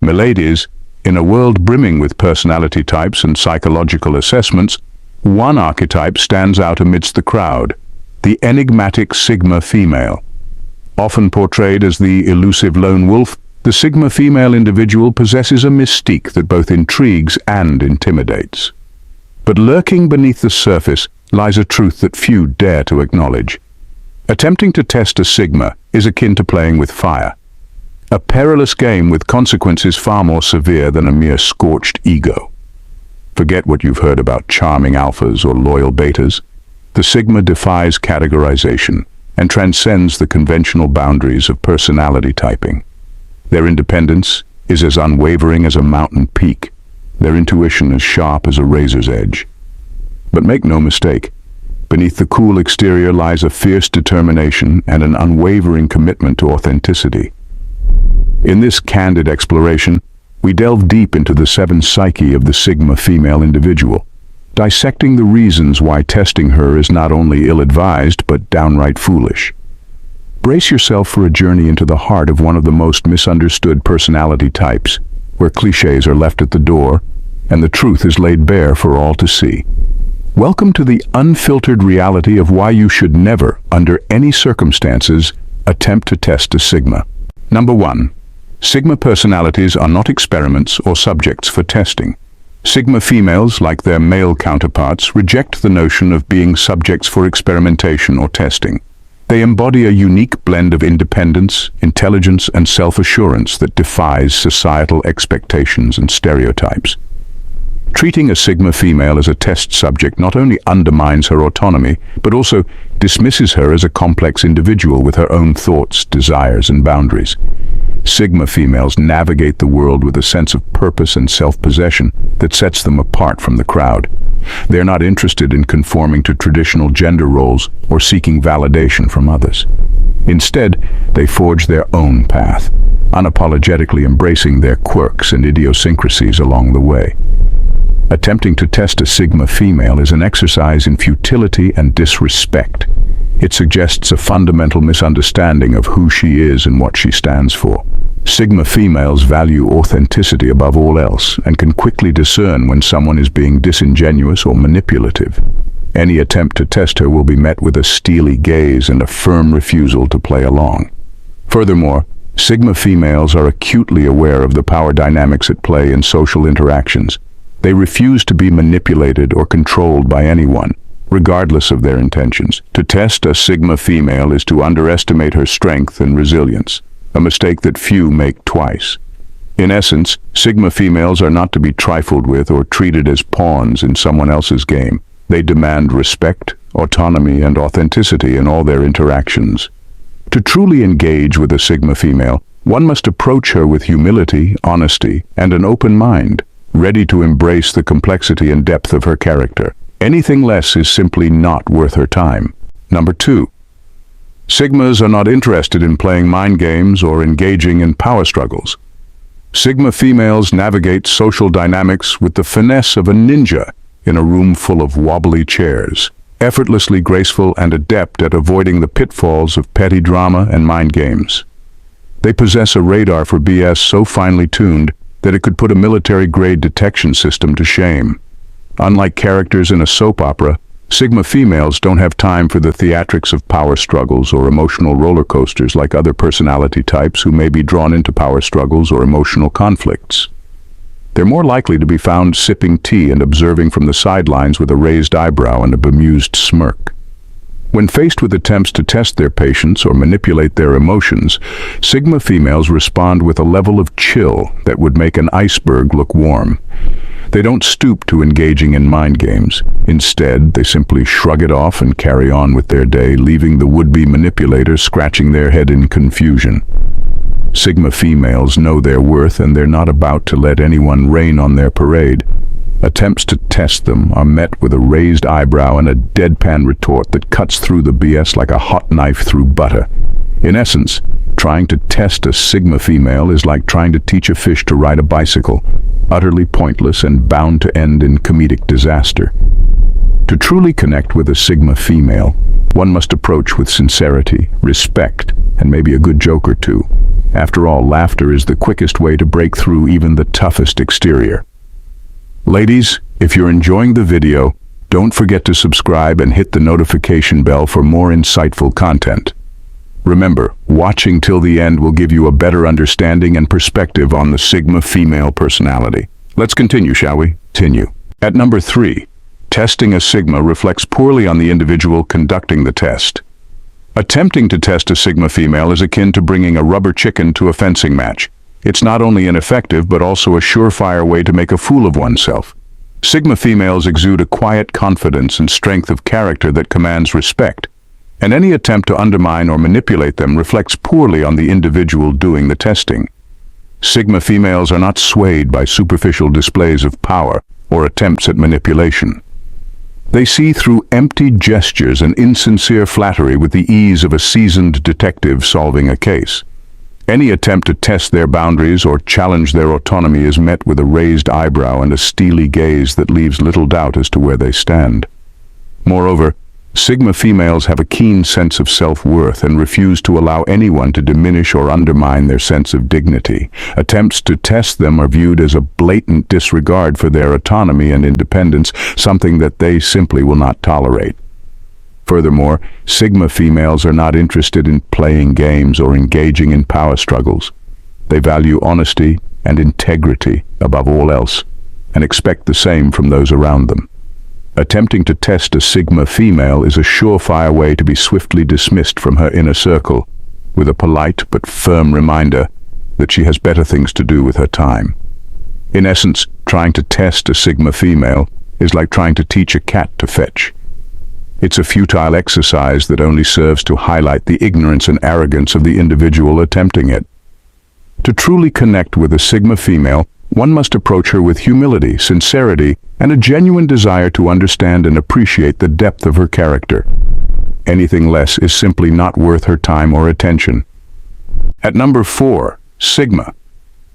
Miladies, in a world brimming with personality types and psychological assessments, one archetype stands out amidst the crowd, the enigmatic Sigma female. Often portrayed as the elusive lone wolf, the Sigma female individual possesses a mystique that both intrigues and intimidates. But lurking beneath the surface lies a truth that few dare to acknowledge. Attempting to test a Sigma is akin to playing with fire, a perilous game with consequences far more severe than a mere scorched ego. Forget what you've heard about charming alphas or loyal betas. The Sigma defies categorization and transcends the conventional boundaries of personality typing. Their independence is as unwavering as a mountain peak, their intuition as sharp as a razor's edge. But make no mistake, beneath the cool exterior lies a fierce determination and an unwavering commitment to authenticity. In this candid exploration, we delve deep into the seven psyche of the Sigma female individual, dissecting the reasons why testing her is not only ill-advised but downright foolish. Brace yourself for a journey into the heart of one of the most misunderstood personality types, where clichés are left at the door and the truth is laid bare for all to see. Welcome to the unfiltered reality of why you should never, under any circumstances, attempt to test a Sigma. Number 1. Sigma personalities are not experiments or subjects for testing. Sigma females, like their male counterparts, reject the notion of being subjects for experimentation or testing. They embody a unique blend of independence, intelligence, and self-assurance that defies societal expectations and stereotypes. Treating a Sigma female as a test subject not only undermines her autonomy, but also dismisses her as a complex individual with her own thoughts, desires, and boundaries. Sigma females navigate the world with a sense of purpose and self-possession that sets them apart from the crowd. They're not interested in conforming to traditional gender roles or seeking validation from others. Instead, they forge their own path, unapologetically embracing their quirks and idiosyncrasies along the way. Attempting to test a Sigma female is an exercise in futility and disrespect. It suggests a fundamental misunderstanding of who she is and what she stands for. Sigma females value authenticity above all else and can quickly discern when someone is being disingenuous or manipulative. Any attempt to test her will be met with a steely gaze and a firm refusal to play along. Furthermore, Sigma females are acutely aware of the power dynamics at play in social interactions. They refuse to be manipulated or controlled by anyone, regardless of their intentions. To test a Sigma female is to underestimate her strength and resilience, a mistake that few make twice. In essence, Sigma females are not to be trifled with or treated as pawns in someone else's game. They demand respect, autonomy, and authenticity in all their interactions. To truly engage with a Sigma female, one must approach her with humility, honesty, and an open mind, ready to embrace the complexity and depth of her character. Anything less is simply not worth her time. Number 2. Sigmas are not interested in playing mind games or engaging in power struggles. Sigma females navigate social dynamics with the finesse of a ninja in a room full of wobbly chairs, effortlessly graceful and adept at avoiding the pitfalls of petty drama and mind games. They possess a radar for BS so finely tuned that it could put a military-grade detection system to shame. Unlike characters in a soap opera, Sigma females don't have time for the theatrics of power struggles or emotional roller coasters like other personality types who may be drawn into power struggles or emotional conflicts. They're more likely to be found sipping tea and observing from the sidelines with a raised eyebrow and a bemused smirk. When faced with attempts to test their patience or manipulate their emotions, Sigma females respond with a level of chill that would make an iceberg look warm. They don't stoop to engaging in mind games. Instead, they simply shrug it off and carry on with their day, leaving the would-be manipulator scratching their head in confusion. Sigma females know their worth, and they're not about to let anyone rain on their parade. Attempts to test them are met with a raised eyebrow and a deadpan retort that cuts through the BS like a hot knife through butter. In essence, trying to test a Sigma female is like trying to teach a fish to ride a bicycle, utterly pointless and bound to end in comedic disaster. To truly connect with a Sigma female, one must approach with sincerity, respect, and maybe a good joke or two. After all, laughter is the quickest way to break through even the toughest exterior. Ladies, if you're enjoying the video, don't forget to subscribe and hit the notification bell for more insightful content. Remember, watching till the end will give you a better understanding and perspective on the Sigma female personality. Let's continue, shall we? At number 3, testing a Sigma reflects poorly on the individual conducting the test. Attempting to test a Sigma female is akin to bringing a rubber chicken to a fencing match. It's not only ineffective, but also a surefire way to make a fool of oneself. Sigma females exude a quiet confidence and strength of character that commands respect, and any attempt to undermine or manipulate them reflects poorly on the individual doing the testing. Sigma females are not swayed by superficial displays of power or attempts at manipulation. They see through empty gestures and insincere flattery with the ease of a seasoned detective solving a case. Any attempt to test their boundaries or challenge their autonomy is met with a raised eyebrow and a steely gaze that leaves little doubt as to where they stand. Moreover, Sigma females have a keen sense of self-worth and refuse to allow anyone to diminish or undermine their sense of dignity. Attempts to test them are viewed as a blatant disregard for their autonomy and independence, something that they simply will not tolerate. Furthermore, Sigma females are not interested in playing games or engaging in power struggles. They value honesty and integrity above all else, and expect the same from those around them. Attempting to test a Sigma female is a surefire way to be swiftly dismissed from her inner circle, with a polite but firm reminder that she has better things to do with her time. In essence, trying to test a Sigma female is like trying to teach a cat to fetch. It's a futile exercise that only serves to highlight the ignorance and arrogance of the individual attempting it. To truly connect with a Sigma female, one must approach her with humility, sincerity, and a genuine desire to understand and appreciate the depth of her character. Anything less is simply not worth her time or attention. At number 4, Sigma.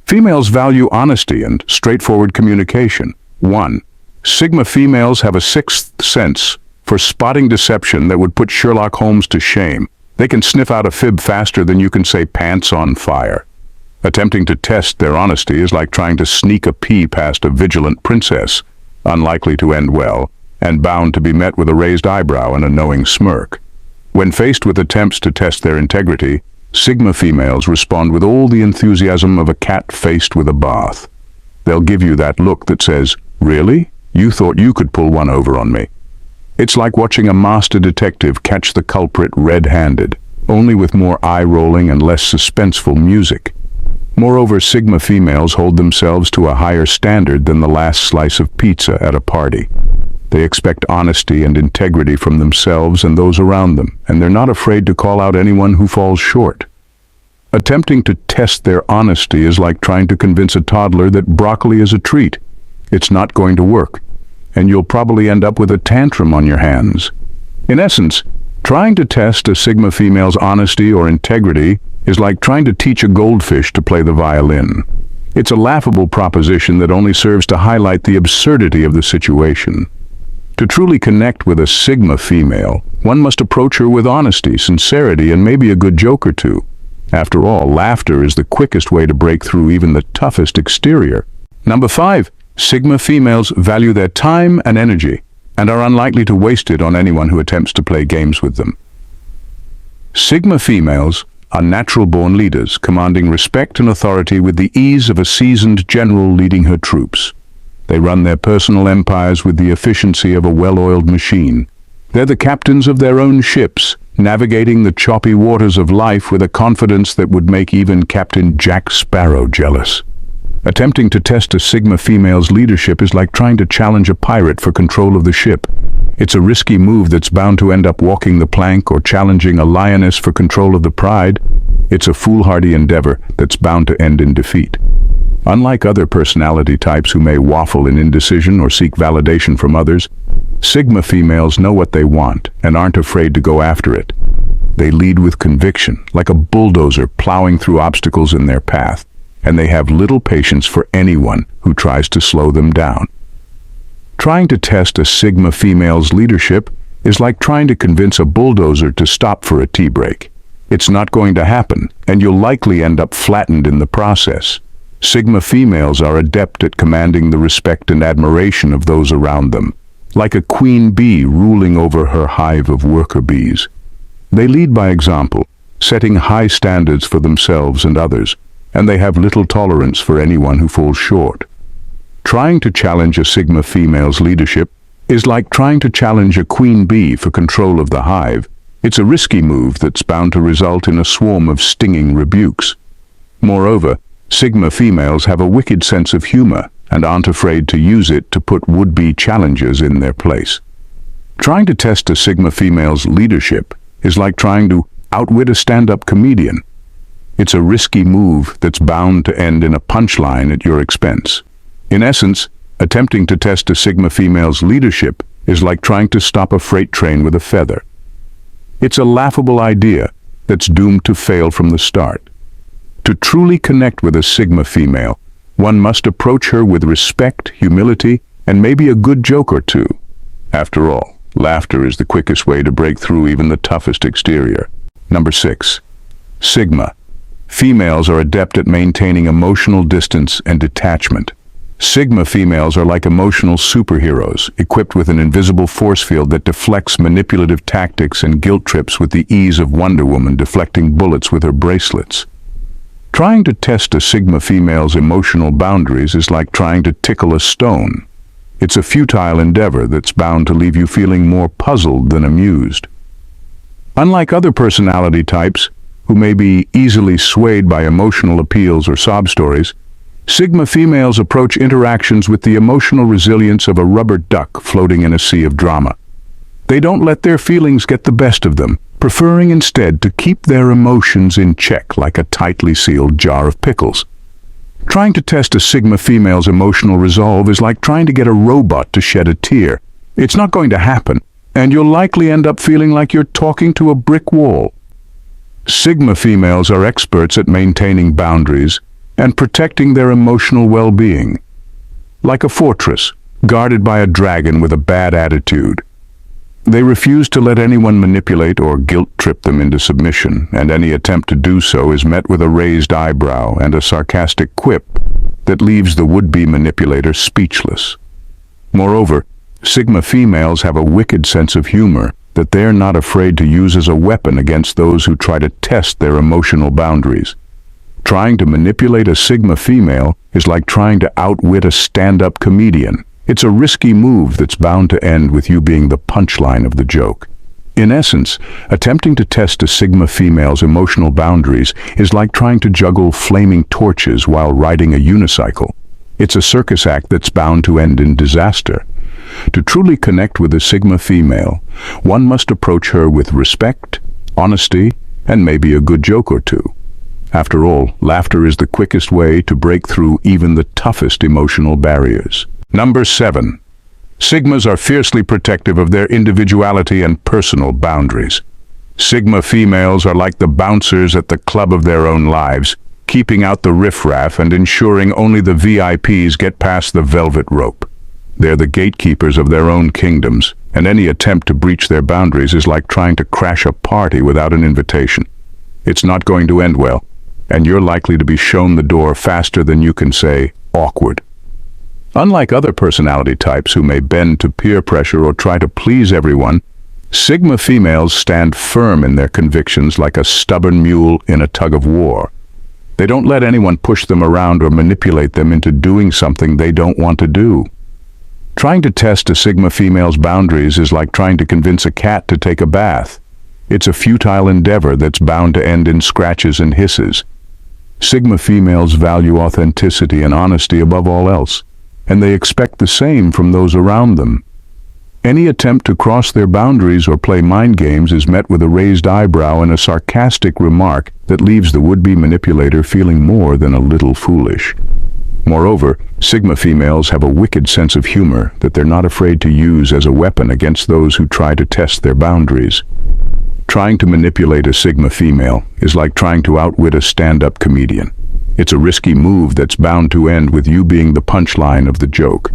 Females value honesty and straightforward communication. 1. Sigma females have a sixth sense for spotting deception that would put Sherlock Holmes to shame. They can sniff out a fib faster than you can say pants on fire. Attempting to test their honesty is like trying to sneak a pea past a vigilant princess, unlikely to end well, and bound to be met with a raised eyebrow and a knowing smirk. When faced with attempts to test their integrity, Sigma females respond with all the enthusiasm of a cat faced with a bath. They'll give you that look that says, "Really? You thought you could pull one over on me?" It's like watching a master detective catch the culprit red-handed, only with more eye-rolling and less suspenseful music. Moreover, Sigma females hold themselves to a higher standard than the last slice of pizza at a party. They expect honesty and integrity from themselves and those around them, and they're not afraid to call out anyone who falls short. Attempting to test their honesty is like trying to convince a toddler that broccoli is a treat. It's not going to work, and you'll probably end up with a tantrum on your hands. In essence, trying to test a Sigma female's honesty or integrity is like trying to teach a goldfish to play the violin. It's a laughable proposition that only serves to highlight the absurdity of the situation. To truly connect with a Sigma female, one must approach her with honesty, sincerity, and maybe a good joke or two. After all, laughter is the quickest way to break through even the toughest exterior. Number 5. Sigma females value their time and energy, and are unlikely to waste it on anyone who attempts to play games with them. Sigma females are natural-born leaders, commanding respect and authority with the ease of a seasoned general leading her troops. They run their personal empires with the efficiency of a well-oiled machine. They're the captains of their own ships, navigating the choppy waters of life with a confidence that would make even Captain Jack Sparrow jealous. Attempting to test a Sigma female's leadership is like trying to challenge a pirate for control of the ship. It's a risky move that's bound to end up walking the plank or challenging a lioness for control of the pride. It's a foolhardy endeavor that's bound to end in defeat. Unlike other personality types who may waffle in indecision or seek validation from others, Sigma females know what they want and aren't afraid to go after it. They lead with conviction, like a bulldozer plowing through obstacles in their path, and they have little patience for anyone who tries to slow them down. Trying to test a Sigma female's leadership is like trying to convince a bulldozer to stop for a tea break. It's not going to happen, and you'll likely end up flattened in the process. Sigma females are adept at commanding the respect and admiration of those around them, like a queen bee ruling over her hive of worker bees. They lead by example, setting high standards for themselves and others, and they have little tolerance for anyone who falls short. Trying to challenge a Sigma female's leadership is like trying to challenge a queen bee for control of the hive. It's a risky move that's bound to result in a swarm of stinging rebukes. Moreover, Sigma females have a wicked sense of humor and aren't afraid to use it to put would-be challengers in their place. Trying to test a Sigma female's leadership is like trying to outwit a stand-up comedian. It's a risky move that's bound to end in a punchline at your expense. In essence, attempting to test a Sigma female's leadership is like trying to stop a freight train with a feather. It's a laughable idea that's doomed to fail from the start. To truly connect with a Sigma female, one must approach her with respect, humility, and maybe a good joke or two. After all, laughter is the quickest way to break through even the toughest exterior. Number 6. Sigma. Females are adept at maintaining emotional distance and detachment. Sigma females are like emotional superheroes, equipped with an invisible force field that deflects manipulative tactics and guilt trips with the ease of Wonder Woman deflecting bullets with her bracelets. Trying to test a Sigma female's emotional boundaries is like trying to tickle a stone. It's a futile endeavor that's bound to leave you feeling more puzzled than amused. Unlike other personality types, who may be easily swayed by emotional appeals or sob stories, Sigma females approach interactions with the emotional resilience of a rubber duck floating in a sea of drama. They don't let their feelings get the best of them, preferring instead to keep their emotions in check like a tightly sealed jar of pickles. Trying to test a Sigma female's emotional resolve is like trying to get a robot to shed a tear. It's not going to happen, and you'll likely end up feeling like you're talking to a brick wall. Sigma females are experts at maintaining boundaries and protecting their emotional well-being. Like a fortress, guarded by a dragon with a bad attitude. They refuse to let anyone manipulate or guilt-trip them into submission, and any attempt to do so is met with a raised eyebrow and a sarcastic quip that leaves the would-be manipulator speechless. Moreover, Sigma females have a wicked sense of humor that they're not afraid to use as a weapon against those who try to test their emotional boundaries. Trying to manipulate a Sigma female is like trying to outwit a stand-up comedian. It's a risky move that's bound to end with you being the punchline of the joke. In essence, attempting to test a Sigma female's emotional boundaries is like trying to juggle flaming torches while riding a unicycle. It's a circus act that's bound to end in disaster. To truly connect with a Sigma female, one must approach her with respect, honesty, and maybe a good joke or two. After all, laughter is the quickest way to break through even the toughest emotional barriers. Number 7. Sigmas are fiercely protective of their individuality and personal boundaries. Sigma females are like the bouncers at the club of their own lives, keeping out the riffraff and ensuring only the VIPs get past the velvet rope. They're the gatekeepers of their own kingdoms, and any attempt to breach their boundaries is like trying to crash a party without an invitation. It's not going to end well, and you're likely to be shown the door faster than you can say, awkward. Unlike other personality types who may bend to peer pressure or try to please everyone, Sigma females stand firm in their convictions like a stubborn mule in a tug of war. They don't let anyone push them around or manipulate them into doing something they don't want to do. Trying to test a Sigma female's boundaries is like trying to convince a cat to take a bath. It's a futile endeavor that's bound to end in scratches and hisses. Sigma females value authenticity and honesty above all else, and they expect the same from those around them. Any attempt to cross their boundaries or play mind games is met with a raised eyebrow and a sarcastic remark that leaves the would-be manipulator feeling more than a little foolish. Moreover, Sigma females have a wicked sense of humor that they're not afraid to use as a weapon against those who try to test their boundaries. Trying to manipulate a Sigma female is like trying to outwit a stand-up comedian. It's a risky move that's bound to end with you being the punchline of the joke.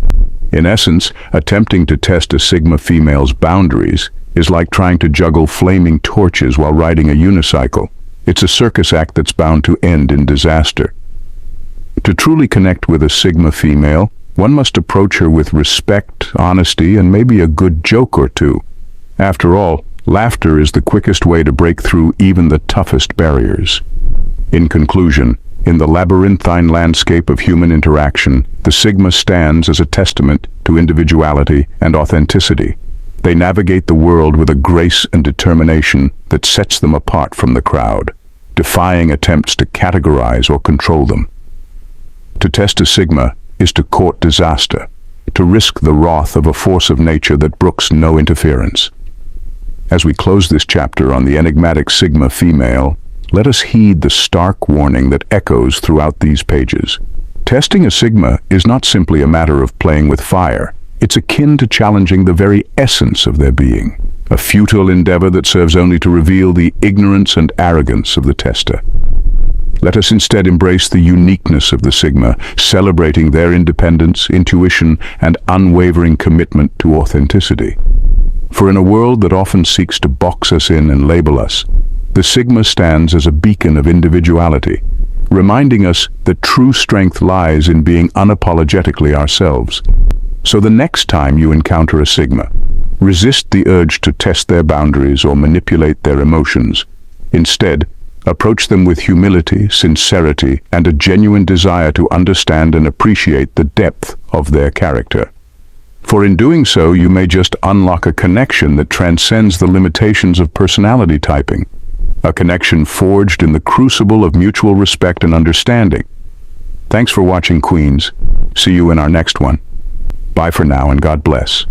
In essence, attempting to test a Sigma female's boundaries is like trying to juggle flaming torches while riding a unicycle. It's a circus act that's bound to end in disaster. To truly connect with a Sigma female, one must approach her with respect, honesty, and maybe a good joke or two. After all, laughter is the quickest way to break through even the toughest barriers. In conclusion, in the labyrinthine landscape of human interaction, the Sigma stands as a testament to individuality and authenticity. They navigate the world with a grace and determination that sets them apart from the crowd, defying attempts to categorize or control them. To test a Sigma is to court disaster, to risk the wrath of a force of nature that brooks no interference. As we close this chapter on the enigmatic Sigma female, let us heed the stark warning that echoes throughout these pages. Testing a Sigma is not simply a matter of playing with fire. It's akin to challenging the very essence of their being, a futile endeavor that serves only to reveal the ignorance and arrogance of the tester. Let us instead embrace the uniqueness of the Sigma, celebrating their independence, intuition, and unwavering commitment to authenticity. For in a world that often seeks to box us in and label us, the Sigma stands as a beacon of individuality, reminding us that true strength lies in being unapologetically ourselves. So the next time you encounter a Sigma, resist the urge to test their boundaries or manipulate their emotions. Instead, approach them with humility, sincerity, and a genuine desire to understand and appreciate the depth of their character. For in doing so, you may just unlock a connection that transcends the limitations of personality typing, a connection forged in the crucible of mutual respect and understanding. Thanks for watching, Queens. See you in our next one. Bye for now, and God bless.